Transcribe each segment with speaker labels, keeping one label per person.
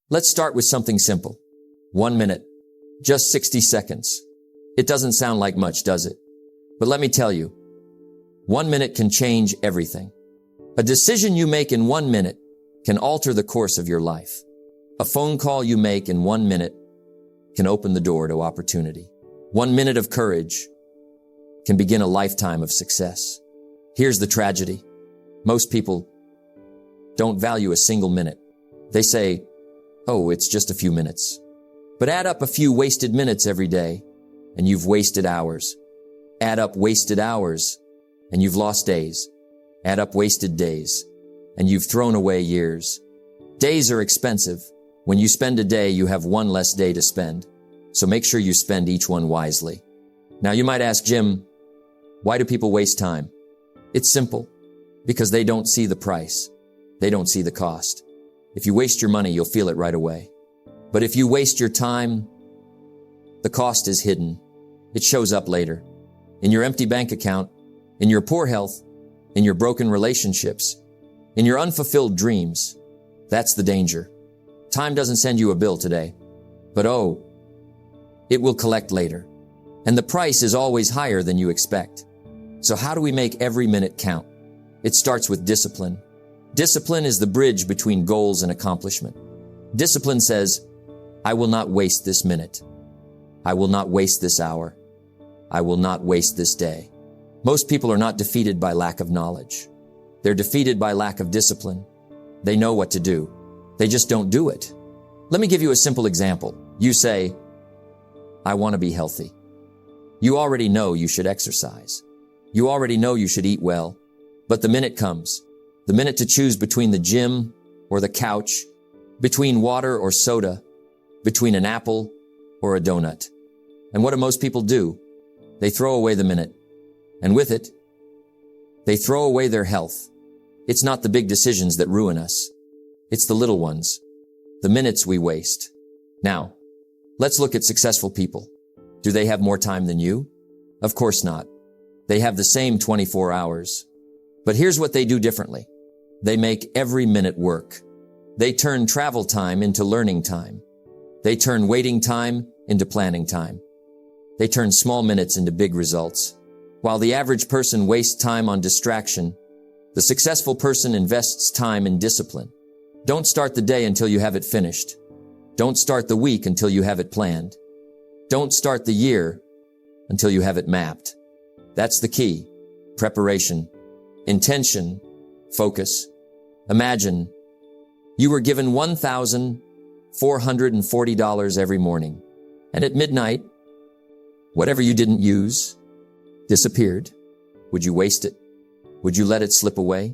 Speaker 1: Let's start with something simple. 1 minute. Just 60 seconds. It doesn't sound like much, does it? But let me tell you, 1 minute can change everything. A decision you make in 1 minute can alter the course of your life. A phone call you make in 1 minute can open the door to opportunity. 1 minute of courage can begin a lifetime of success. Here's the tragedy. Most people don't value a single minute. They say, oh, it's just a few minutes. But add up a few wasted minutes every day, and you've wasted hours. Add up wasted hours, and you've lost days. Add up wasted days, and you've thrown away years. Days are expensive. When you spend a day, you have one less day to spend. So make sure you spend each one wisely. Now you might ask, Jim, why do people waste time? It's simple. Because they don't see the price. They don't see the cost. If you waste your money, you'll feel it right away. But if you waste your time, the cost is hidden. It shows up later. In your empty bank account, in your poor health, in your broken relationships, in your unfulfilled dreams. That's the danger. Time doesn't send you a bill today, but it will collect later. And the price is always higher than you expect. So how do we make every minute count? It starts with discipline. Discipline is the bridge between goals and accomplishment. Discipline says, I will not waste this minute. I will not waste this hour. I will not waste this day. Most people are not defeated by lack of knowledge. They're defeated by lack of discipline. They know what to do. They just don't do it. Let me give you a simple example. You say, I want to be healthy. You already know you should exercise. You already know you should eat well. But the minute comes, the minute to choose between the gym or the couch, between water or soda, between an apple or a donut. And what do most people do? They throw away the minute. And with it, they throw away their health. It's not the big decisions that ruin us. It's the little ones, the minutes we waste. Now, let's look at successful people. Do they have more time than you? Of course not. They have the same 24 hours. But here's what they do differently. They make every minute work. They turn travel time into learning time. They turn waiting time into planning time. They turn small minutes into big results. While the average person wastes time on distraction, the successful person invests time in discipline. Don't start the day until you have it finished. Don't start the week until you have it planned. Don't start the year until you have it mapped. That's the key. Preparation, intention, focus. Imagine you were given $1,440 every morning, and at midnight, whatever you didn't use disappeared. Would you waste it? Would you let it slip away?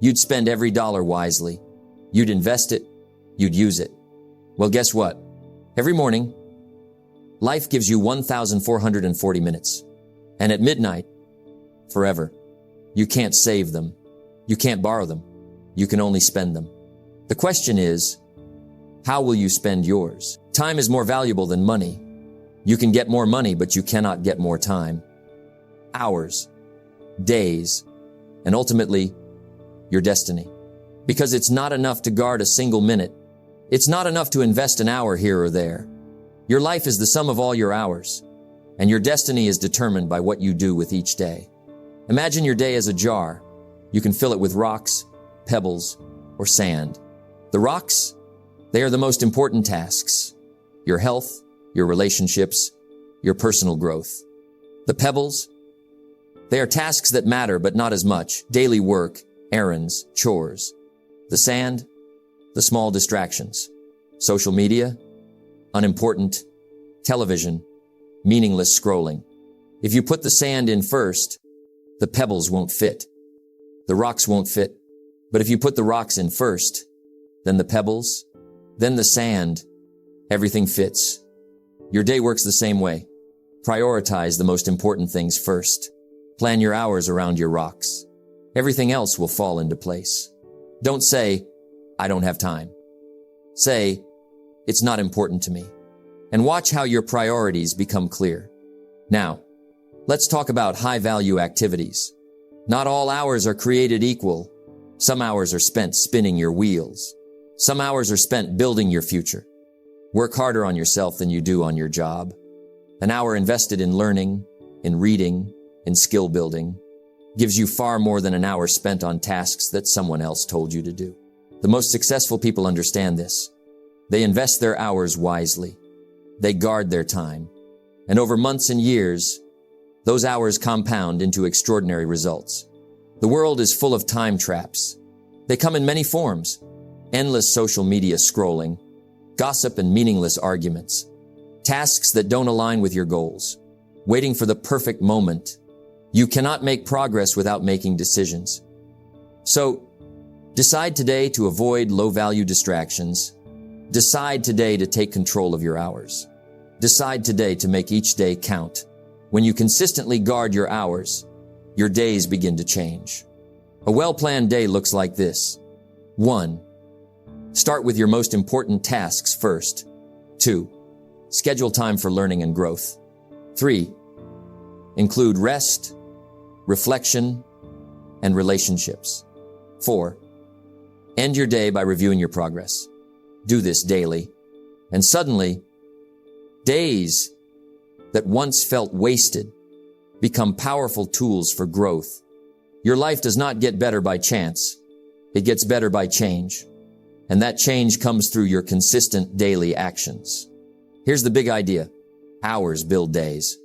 Speaker 1: You'd spend every dollar wisely. You'd invest it. You'd use it. Well, guess what? Every morning, life gives you 1,440 minutes. And at midnight, forever. You can't save them. You can't borrow them. You can only spend them. The question is, how will you spend yours? Time is more valuable than money. You can get more money, but you cannot get more time. Hours, days, and ultimately, your destiny. Because it's not enough to guard a single minute. It's not enough to invest an hour here or there. Your life is the sum of all your hours, and your destiny is determined by what you do with each day. Imagine your day as a jar. You can fill it with rocks, pebbles, or sand. The rocks, they are the most important tasks. Your health, your relationships, your personal growth. The pebbles, they are tasks that matter but not as much. Daily work, errands, chores. The sand, the small distractions. Social media, unimportant. Television, meaningless scrolling. If you put the sand in first, the pebbles won't fit. The rocks won't fit. But if you put the rocks in first, then the pebbles, then the sand, everything fits. Your day works the same way. Prioritize the most important things first. Plan your hours around your rocks. Everything else will fall into place. Don't say, I don't have time. Say, it's not important to me. And watch how your priorities become clear. Now, let's talk about high-value activities. Not all hours are created equal. Some hours are spent spinning your wheels. Some hours are spent building your future. Work harder on yourself than you do on your job. An hour invested in learning, in reading, in skill building, gives you far more than an hour spent on tasks that someone else told you to do. The most successful people understand this. They invest their hours wisely. They guard their time. And over months and years, those hours compound into extraordinary results. The world is full of time traps. They come in many forms. Endless social media scrolling, gossip and meaningless arguments, tasks that don't align with your goals, waiting for the perfect moment. You cannot make progress without making decisions. So, decide today to avoid low-value distractions. Decide today to take control of your hours. Decide today to make each day count. When you consistently guard your hours, your days begin to change. A well-planned day looks like this. 1. Start with your most important tasks first. 2. Schedule time for learning and growth. 3. Include rest, reflection, and relationships. 4. End your day by reviewing your progress. Do this daily. And suddenly, days that once felt wasted become powerful tools for growth. Your life does not get better by chance. It gets better by change. And that change comes through your consistent daily actions. Here's the big idea. Hours build days.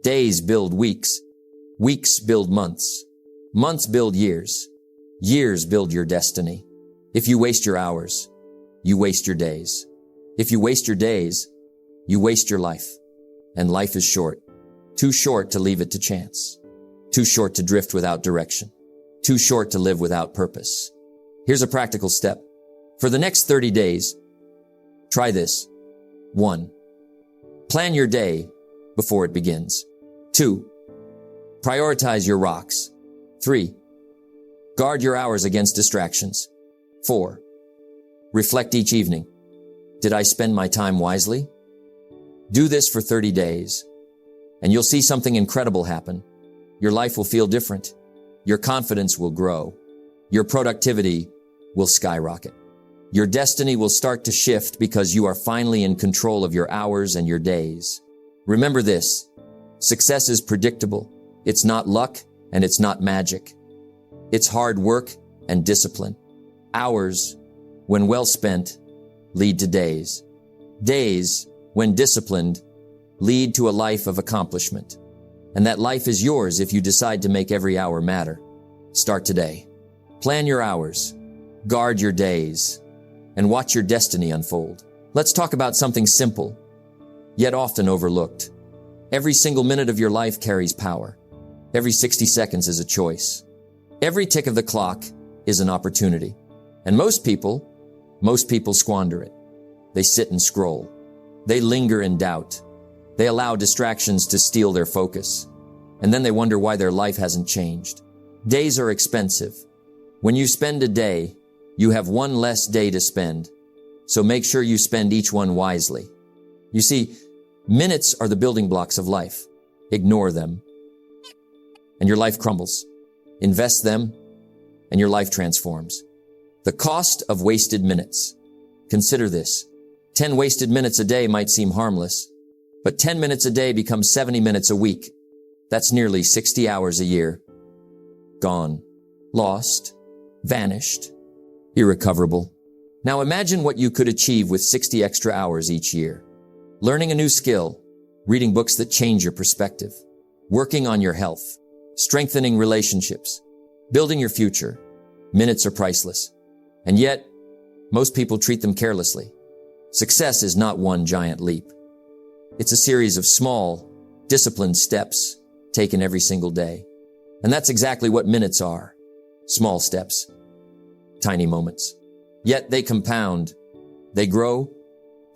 Speaker 1: Days build weeks. Weeks build months. Months build years. Years build your destiny. If you waste your hours, you waste your days. If you waste your days, you waste your life. And life is short. Too short to leave it to chance. Too short to drift without direction. Too short to live without purpose. Here's a practical step. For the next 30 days, try this. 1. Plan your day before it begins. 2. Prioritize your rocks. 3. Guard your hours against distractions. 4. Reflect each evening. Did I spend my time wisely? Do this for 30 days, and you'll see something incredible happen. Your life will feel different. Your confidence will grow. Your productivity will skyrocket. Your destiny will start to shift because you are finally in control of your hours and your days. Remember this. Success is predictable. It's not luck and it's not magic. It's hard work and discipline. Hours, when well spent, lead to days. Days, when disciplined, lead to a life of accomplishment. And that life is yours if you decide to make every hour matter. Start today. Plan your hours, guard your days, and watch your destiny unfold. Let's talk about something simple, yet often overlooked. Every single minute of your life carries power. Every 60 seconds is a choice. Every tick of the clock is an opportunity. And most people squander it. They sit and scroll. They linger in doubt. They allow distractions to steal their focus. And then they wonder why their life hasn't changed. Days are expensive. When you spend a day, you have one less day to spend. So make sure you spend each one wisely. You see, minutes are the building blocks of life. Ignore them, and your life crumbles. Invest them, and your life transforms. The cost of wasted minutes. Consider this. 10 wasted minutes a day might seem harmless, but 10 minutes a day becomes 70 minutes a week. That's nearly 60 hours a year. Gone. Lost. Vanished. Irrecoverable. Now imagine what you could achieve with 60 extra hours each year. Learning a new skill, reading books that change your perspective, working on your health, strengthening relationships, building your future. Minutes are priceless. And yet, most people treat them carelessly. Success is not one giant leap. It's a series of small, disciplined steps taken every single day. And that's exactly what minutes are. Small steps. Tiny moments. Yet they compound. They grow.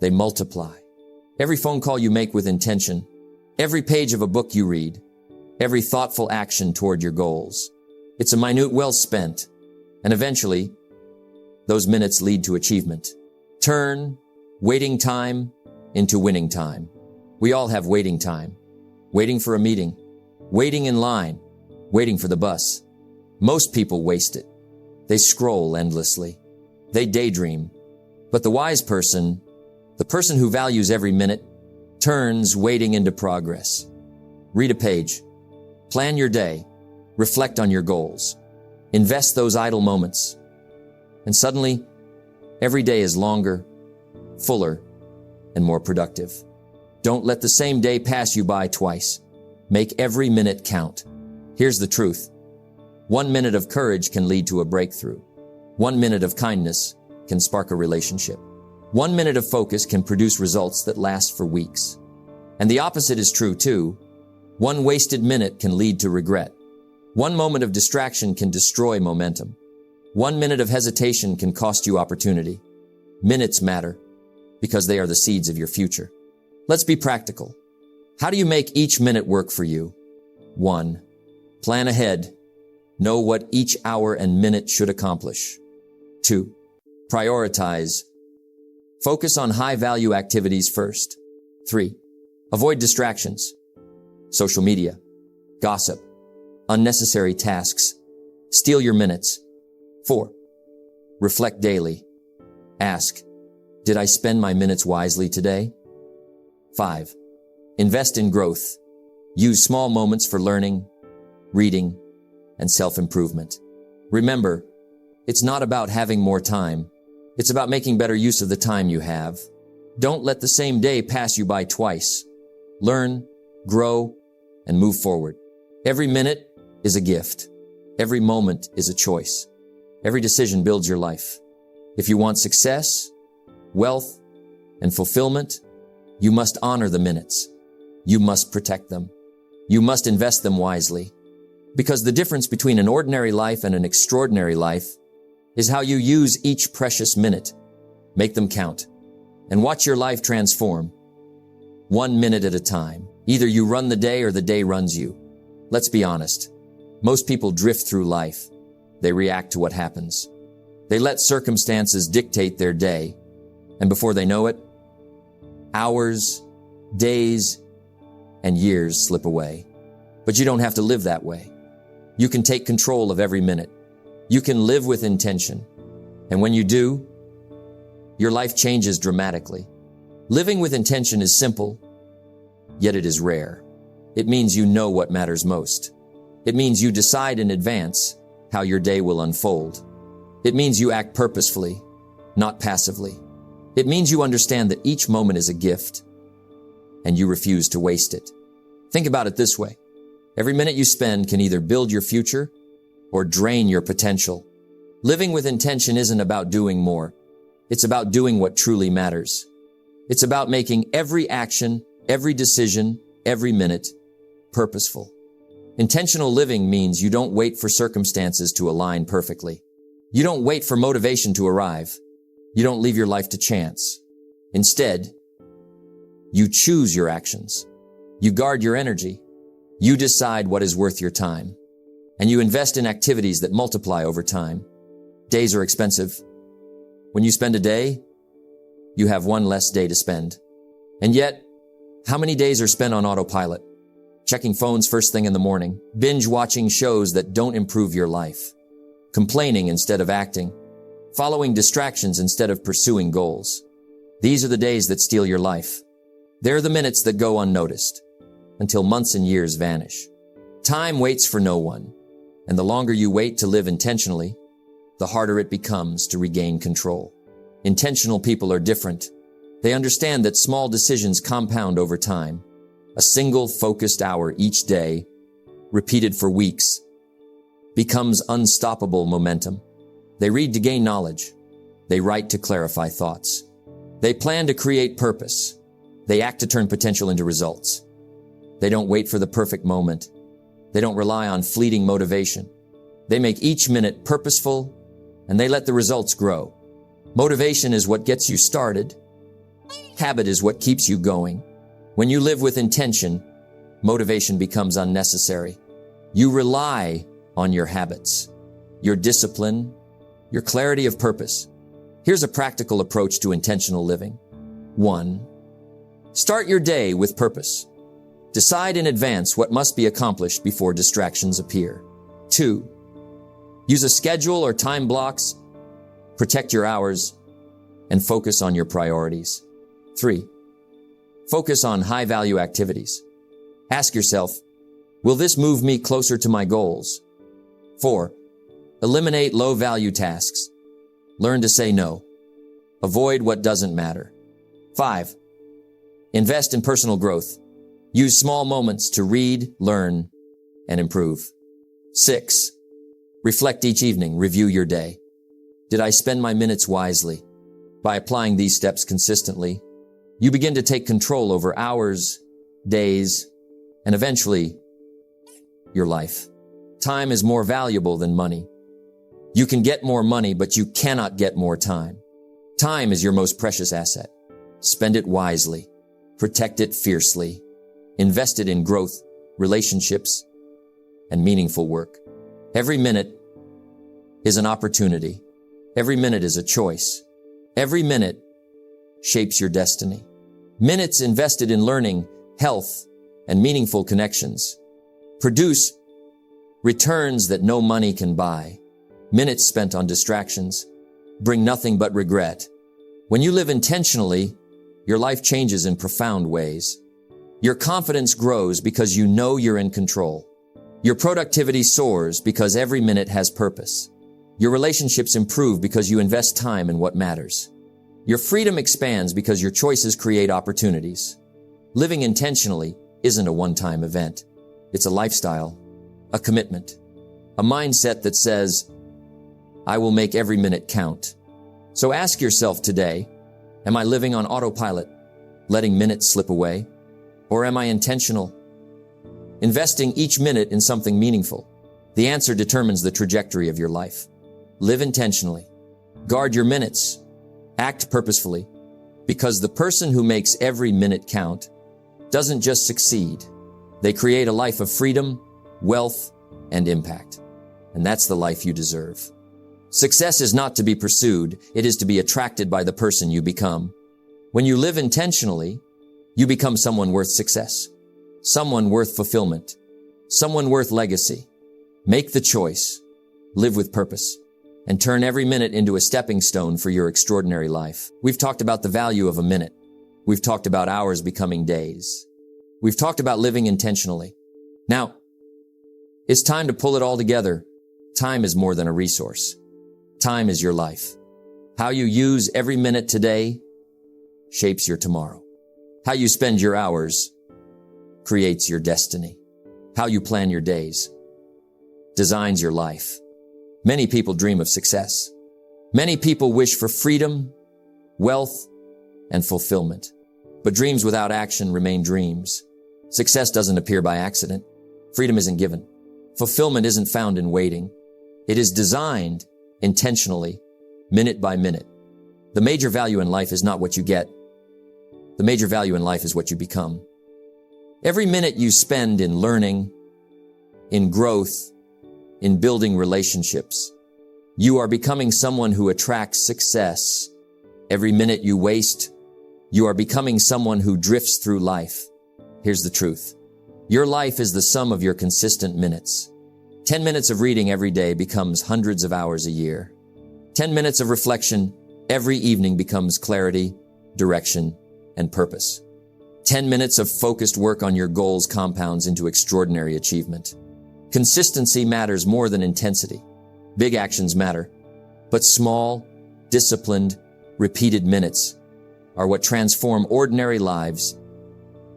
Speaker 1: They multiply. Every phone call you make with intention, every page of a book you read, every thoughtful action toward your goals. It's a minute well spent. And eventually, those minutes lead to achievement. Turn waiting time into winning time. We all have waiting time. Waiting for a meeting. Waiting in line. Waiting for the bus. Most people waste it. They scroll endlessly. They daydream. But the wise person, the person who values every minute, turns waiting into progress. Read a page. Plan your day. Reflect on your goals. Invest those idle moments. And suddenly, every day is longer, fuller, and more productive. Don't let the same day pass you by twice. Make every minute count. Here's the truth. 1 minute of courage can lead to a breakthrough. 1 minute of kindness can spark a relationship. 1 minute of focus can produce results that last for weeks. And the opposite is true too. 1 wasted minute can lead to regret. 1 moment of distraction can destroy momentum. 1 minute of hesitation can cost you opportunity. Minutes matter because they are the seeds of your future. Let's be practical. How do you make each minute work for you? 1. Plan ahead. Know what each hour and minute should accomplish. 2. Prioritize. Focus on high-value activities first. 3. Avoid distractions. Social media, gossip, unnecessary tasks. Steal your minutes. 4. Reflect daily. Ask, did I spend my minutes wisely today? 5. Invest in growth. Use small moments for learning, reading, and self-improvement. Remember, it's not about having more time. It's about making better use of the time you have. Don't let the same day pass you by twice. Learn, grow, and move forward. Every minute is a gift. Every moment is a choice. Every decision builds your life. If you want success, wealth, and fulfillment, you must honor the minutes. You must protect them. You must invest them wisely. Because the difference between an ordinary life and an extraordinary life is how you use each precious minute. Make them count and watch your life transform. 1 minute at a time. Either you run the day or the day runs you. Let's be honest. Most people drift through life. They react to what happens. They let circumstances dictate their day. And before they know it, hours, days, and years slip away. But you don't have to live that way. You can take control of every minute. You can live with intention. And when you do, your life changes dramatically. Living with intention is simple, yet it is rare. It means you know what matters most. It means you decide in advance how your day will unfold. It means you act purposefully, not passively. It means you understand that each moment is a gift, and you refuse to waste it. Think about it this way. Every minute you spend can either build your future or drain your potential. Living with intention isn't about doing more. It's about doing what truly matters. It's about making every action, every decision, every minute purposeful. Intentional living means you don't wait for circumstances to align perfectly. You don't wait for motivation to arrive. You don't leave your life to chance. Instead, you choose your actions. You guard your energy. You decide what is worth your time. And you invest in activities that multiply over time. Days are expensive. When you spend a day, you have one less day to spend. And yet, how many days are spent on autopilot? Checking phones first thing in the morning, binge watching shows that don't improve your life, complaining instead of acting, following distractions instead of pursuing goals. These are the days that steal your life. They're the minutes that go unnoticed until months and years vanish. Time waits for no one, and the longer you wait to live intentionally, the harder it becomes to regain control. Intentional people are different. They understand that small decisions compound over time. A single focused hour each day, repeated for weeks, becomes unstoppable momentum. They read to gain knowledge. They write to clarify thoughts. They plan to create purpose. They act to turn potential into results. They don't wait for the perfect moment. They don't rely on fleeting motivation. They make each minute purposeful, and they let the results grow. Motivation is what gets you started. Habit is what keeps you going. When you live with intention, motivation becomes unnecessary. You rely on your habits, your discipline, your clarity of purpose. Here's a practical approach to intentional living. 1. Start your day with purpose. Decide in advance what must be accomplished before distractions appear. 2. Use a schedule or time blocks, protect your hours, and focus on your priorities. 3. Focus on high-value activities. Ask yourself, will this move me closer to my goals? 4. Eliminate low-value tasks. Learn to say no. Avoid what doesn't matter. 5. Invest in personal growth. Use small moments to read, learn, and improve. 6. Reflect each evening. Review your day. Did I spend my minutes wisely? By applying these steps consistently, you begin to take control over hours, days, and eventually, your life. Time is more valuable than money. You can get more money, but you cannot get more time. Time is your most precious asset. Spend it wisely. Protect it fiercely. Invest it in growth, relationships, and meaningful work. Every minute is an opportunity. Every minute is a choice. Every minute shapes your destiny. Minutes invested in learning, health, and meaningful connections produce returns that no money can buy. Minutes spent on distractions bring nothing but regret. When you live intentionally, your life changes in profound ways. Your confidence grows because you know you're in control. Your productivity soars because every minute has purpose. Your relationships improve because you invest time in what matters. Your freedom expands because your choices create opportunities. Living intentionally isn't a one-time event. It's a lifestyle, a commitment, a mindset that says, I will make every minute count. So ask yourself today, am I living on autopilot, letting minutes slip away? Or am I intentional, investing each minute in something meaningful? The answer determines the trajectory of your life. Live intentionally. Guard your minutes. Act purposefully. Because the person who makes every minute count doesn't just succeed. They create a life of freedom, wealth, and impact. And that's the life you deserve. Success is not to be pursued. It is to be attracted by the person you become. When you live intentionally, you become someone worth success, someone worth fulfillment, someone worth legacy. Make the choice, live with purpose, and turn every minute into a stepping stone for your extraordinary life. We've talked about the value of a minute. We've talked about hours becoming days. We've talked about living intentionally. Now, it's time to pull it all together. Time is more than a resource. Time is your life. How you use every minute today shapes your tomorrow. How you spend your hours creates your destiny. How you plan your days designs your life. Many people dream of success. Many people wish for freedom, wealth, and fulfillment. But dreams without action remain dreams. Success doesn't appear by accident. Freedom isn't given. Fulfillment isn't found in waiting. It is designed intentionally, minute by minute. The major value in life is not what you get. The major value in life is what you become. Every minute you spend in learning, in growth, in building relationships, you are becoming someone who attracts success. Every minute you waste, you are becoming someone who drifts through life. Here's the truth. Your life is the sum of your consistent minutes. 10 minutes of reading every day becomes hundreds of hours a year. 10 minutes of reflection every evening becomes clarity, direction, and purpose. 10 minutes of focused work on your goals compounds into extraordinary achievement. Consistency matters more than intensity. Big actions matter, but small, disciplined, repeated minutes are what transform ordinary lives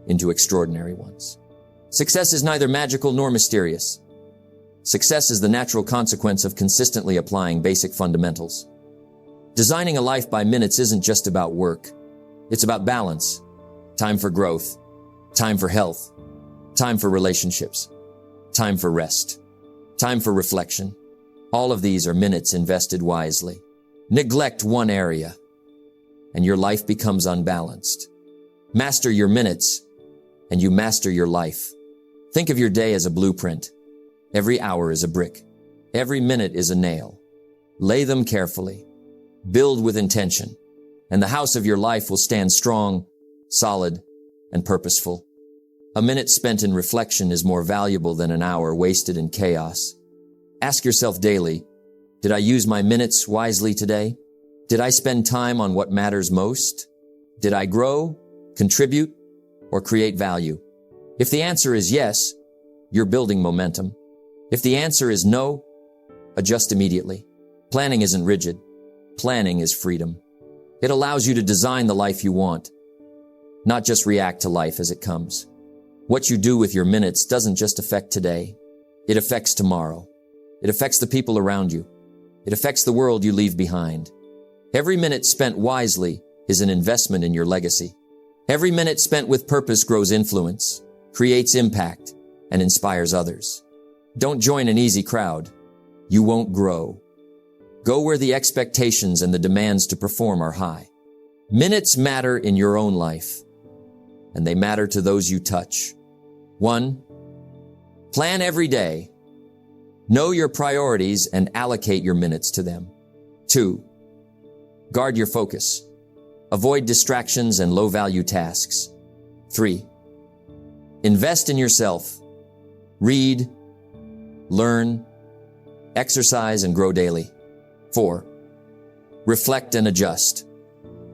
Speaker 1: into extraordinary ones. Success is neither magical nor mysterious. Success is the natural consequence of consistently applying basic fundamentals. Designing a life by minutes isn't just about work. It's about balance, time for growth, time for health, time for relationships, time for rest, time for reflection. All of these are minutes invested wisely. Neglect one area, and your life becomes unbalanced. Master your minutes, and you master your life. Think of your day as a blueprint. Every hour is a brick. Every minute is a nail. Lay them carefully. Build with intention, and the house of your life will stand strong, solid, and purposeful. A minute spent in reflection is more valuable than an hour wasted in chaos. Ask yourself daily, Did I use my minutes wisely today? Did I spend time on what matters most? Did I grow, contribute, or create value? If the answer is yes, you're building momentum. If the answer is no, adjust immediately. Planning isn't rigid. Planning is freedom. It allows you to design the life you want, not just react to life as it comes. What you do with your minutes doesn't just affect today. It affects tomorrow. It affects the people around you. It affects the world you leave behind. Every minute spent wisely is an investment in your legacy. Every minute spent with purpose grows influence, creates impact, and inspires others. Don't join an easy crowd. You won't grow. Go where the expectations and the demands to perform are high. Minutes matter in your own life, and they matter to those you touch. 1. Plan every day. Know your priorities and allocate your minutes to them. 2. Guard your focus. Avoid distractions and low-value tasks. 3. Invest in yourself. Read, learn, exercise, and grow daily. 4. Reflect and adjust.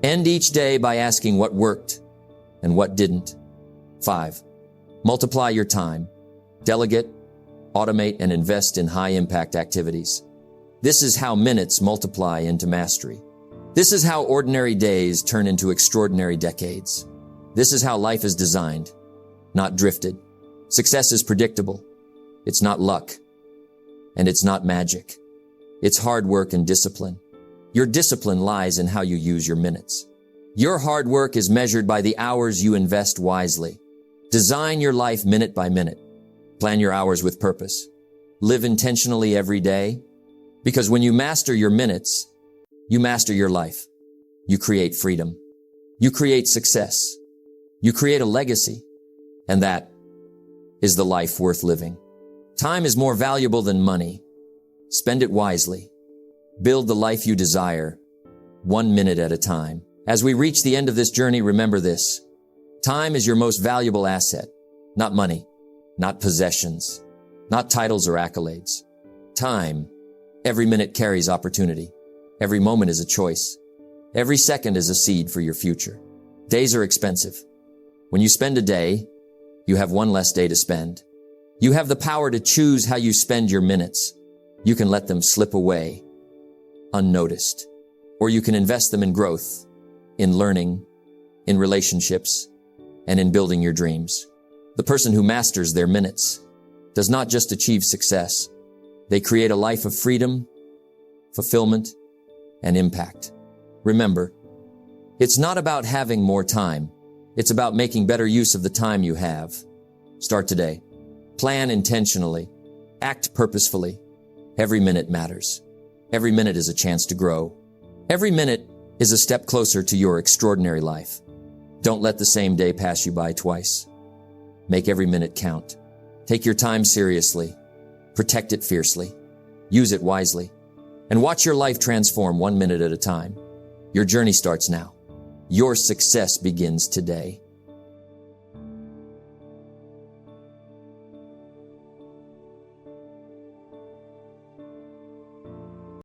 Speaker 1: End each day by asking what worked and what didn't. 5. Multiply your time. Delegate, automate, and invest in high-impact activities. This is how minutes multiply into mastery. This is how ordinary days turn into extraordinary decades. This is how life is designed, not drifted. Success is predictable. It's not luck. And it's not magic. It's hard work and discipline. Your discipline lies in how you use your minutes. Your hard work is measured by the hours you invest wisely. Design your life minute by minute. Plan your hours with purpose. Live intentionally every day. Because when you master your minutes, you master your life. You create freedom. You create success. You create a legacy. And that is the life worth living. Time is more valuable than money. Spend it wisely. Build the life you desire, 1 minute at a time. As we reach the end of this journey, remember this. Time is your most valuable asset, not money, not possessions, not titles or accolades. Time. Every minute carries opportunity. Every moment is a choice. Every second is a seed for your future. Days are expensive. When you spend a day, you have one less day to spend. You have the power to choose how you spend your minutes. You can let them slip away, unnoticed, or you can invest them in growth, in learning, in relationships, and in building your dreams. The person who masters their minutes does not just achieve success. They create a life of freedom, fulfillment, and impact. Remember, it's not about having more time. It's about making better use of the time you have. Start today. Plan intentionally. Act purposefully. Every minute matters. Every minute is a chance to grow. Every minute is a step closer to your extraordinary life. Don't let the same day pass you by twice. Make every minute count. Take your time seriously. Protect it fiercely. Use it wisely. And watch your life transform 1 minute at a time. Your journey starts now. Your success begins today.